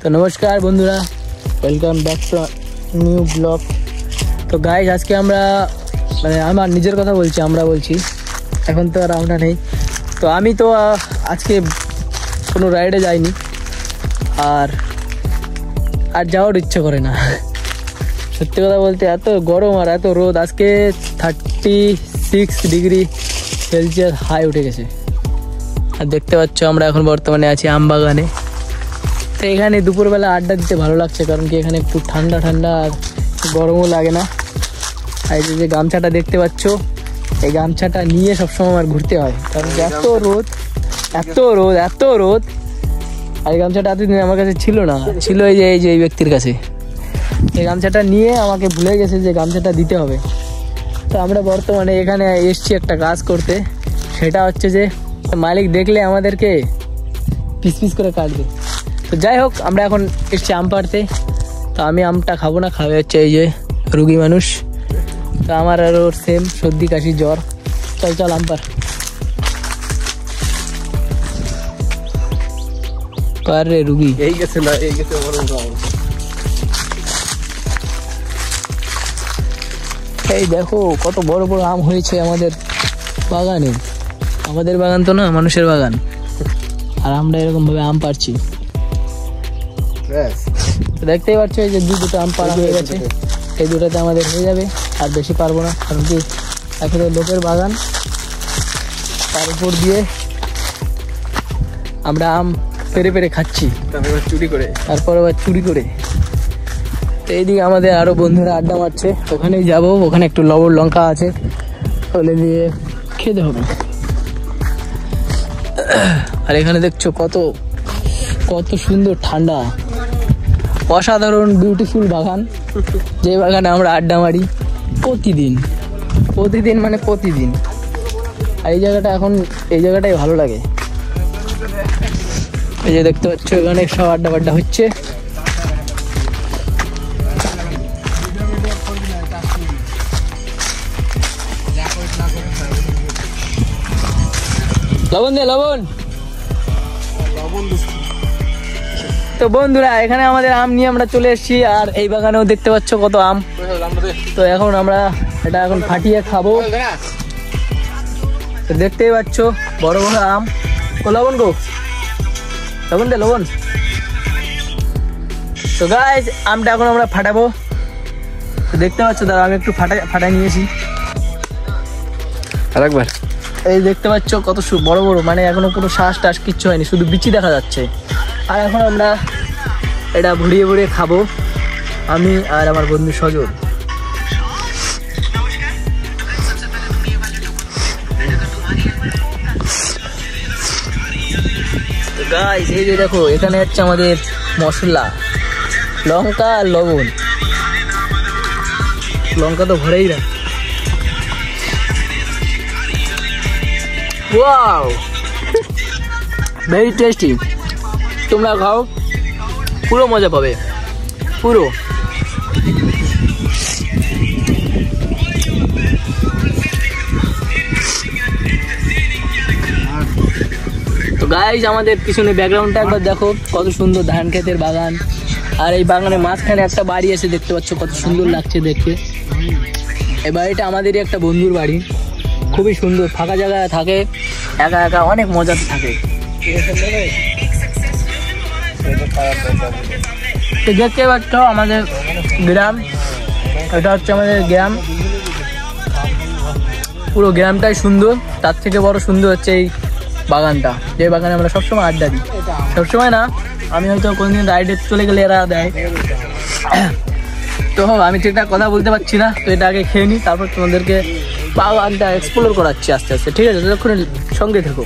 তো নমস্কার বন্ধুরা, welcome back to new blog. তো গাইস, আজকে আমরা মানে আমার নিজের কথা বলছি, আমরা বলছি, এখন তো আর আমরা নেই। তো আমি তো আজকে কোনো রাইডে যাইনি, আর যাওয়ার ইচ্ছে করে না। সত্যি কথা বলতে এত গরম আর এত রোদ, আজকে 36 ডিগ্রি সেলসিয়াস হাই উঠে গেছে। আর দেখতে পাচ্ছ আমরা এখন বর্তমানে আছি আমবাগানে। তো এখানে দুপুরবেলা আড্ডা দিতে ভালো লাগছে, কারণ কি এখানে একটু ঠান্ডা ঠান্ডা আর গরমও লাগে না। আর এই যে গামছাটা দেখতে পাচ্ছ, এই গামছাটা নিয়ে সবসময় আমার ঘুরতে হয়, কারণ এত রোদ এত রোদ এত রোদ। আর এই গামছাটা এতদিন আমার কাছে ছিল না, ছিল এই ব্যক্তির কাছে। এই গামছাটা নিয়ে আমাকে ভুলে গেছে যে গামছাটা দিতে হবে। তো আমরা বর্তমানে এখানে এসছি একটা কাজ করতে, সেটা হচ্ছে যে মালিক দেখলে আমাদেরকে পিস পিস করে কাটবে। তো যাই হোক, আমরা এখন এসছি আম পাড়তে। তো আমি আমটা খাবো না, খাবে হচ্ছে এই যে রুগী মানুষ। তো আমার আরও সেম সর্দি কাশি জ্বর। চল আম পাড় পার রে রুগী। এই গেছে না, এই গেছে এই দেখো কত বড় বড় আম হয়েছে আমাদের বাগানে। আমাদের বাগান তো না, মানুষের বাগান। আর আমরা এরকম ভাবে আম পাড়ছি। তো দেখতেই পাচ্ছ এই যে দুটো আম পাড়া হয়ে গেছে, এই দুটোতে আমাদের হয়ে যাবে। আর বেশি পারবো না, কারণ কি একেবারে লোকের বাগান, তার উপর দিয়ে আমরা আম পেরে পেরে খাচ্ছি, চুরি করে। তারপর আবার চুরি করে। তো এইদিকে আমাদের আরো বন্ধুরা আড্ডা মারছে, ওখানেই যাব। ওখানে একটু লবণ লঙ্কা আছে, ওলে দিয়ে খেতে হবে। আর এখানে দেখছো কত কত সুন্দর ঠান্ডা, অসাধারণ বিউটিফুল বাগান, যে বাগানে আমরা আড্ডা মারি প্রতিদিন মানে প্রতিদিন। আর এই জায়গাটা এখন এই জায়গাটাই ভালো লাগে। এই যে দেখতে পাচ্ছ এখানে সব আড্ডা বাড্ডা হচ্ছে। লবণ। তো বন্ধুরা, এখানে আমাদের আম নিয়ে আমরা চলে এসেছি। আর এই বাগানেও দেখতে পাচ্ছ কত আম। তো এখন আমরা এটা এখন ফাটিয়ে খাবো। তো দেখতেই পাচ্ছ বড় বড় আম। লবণ দে লবণ। তো গাইস, আমটা এখন আমরা ফাটাবো। তো দেখতে পাচ্ছ, দাদা আমি একটু ফাটাই নিয়েছি। আরেকবার এই দেখতে পাচ্ছ কত বড় বড়, মানে এখনো কোনো শ্বাস টাস কিচ্ছু হয়নি, শুধু বিচি দেখা যাচ্ছে। আর এখন আমরা এটা ভুড়িয়ে ভুড়িয়ে খাবো, আমি আর আমার বন্ধু সজল। গাইস, এই যে দেখো এখানে হচ্ছে আমাদের মশলা, লঙ্কা আর লবণ। লঙ্কা তো ভরেই না। Wow, very tasty. তোমরা খাও, পুরো মজা পাবে, পুরো। তো গাইস, আমাদের পিছনে ব্যাকগ্রাউন্ডটা একবার দেখো, কত সুন্দর ধান ক্ষেতের বাগান। আর এই বাগানের মাঝখানে একটা বাড়ি আছে, দেখতে পাচ্ছ কত সুন্দর লাগছে দেখতে। এই বাড়িটা আমাদেরই একটা বন্ধুর বাড়ি, খুবই সুন্দর, ফাঁকা জায়গায় থাকে, একা একা অনেক মজাতে থাকে। তো দেখতে পাচ্ছ আমাদের গ্রাম, এটা হচ্ছে আমাদের গ্রাম। পুরো গ্রামটাই সুন্দর, তার থেকে বড় সুন্দর হচ্ছে এই বাগানটা, যে বাগানে আমরা সবসময় আড্ডা দিই। সবসময় না, আমি হয়তো কোনদিন রাইডে চলে গেলে এরা দেয়। তো আমি ঠিকঠাক কথা বলতে পারছি না, তো এটা আগে খেয়ে নিই, তারপর তোমাদেরকে বাগানটা এক্সপ্লোর করাচ্ছি আস্তে আস্তে। ঠিক আছে, ততক্ষণ সঙ্গে থেকো।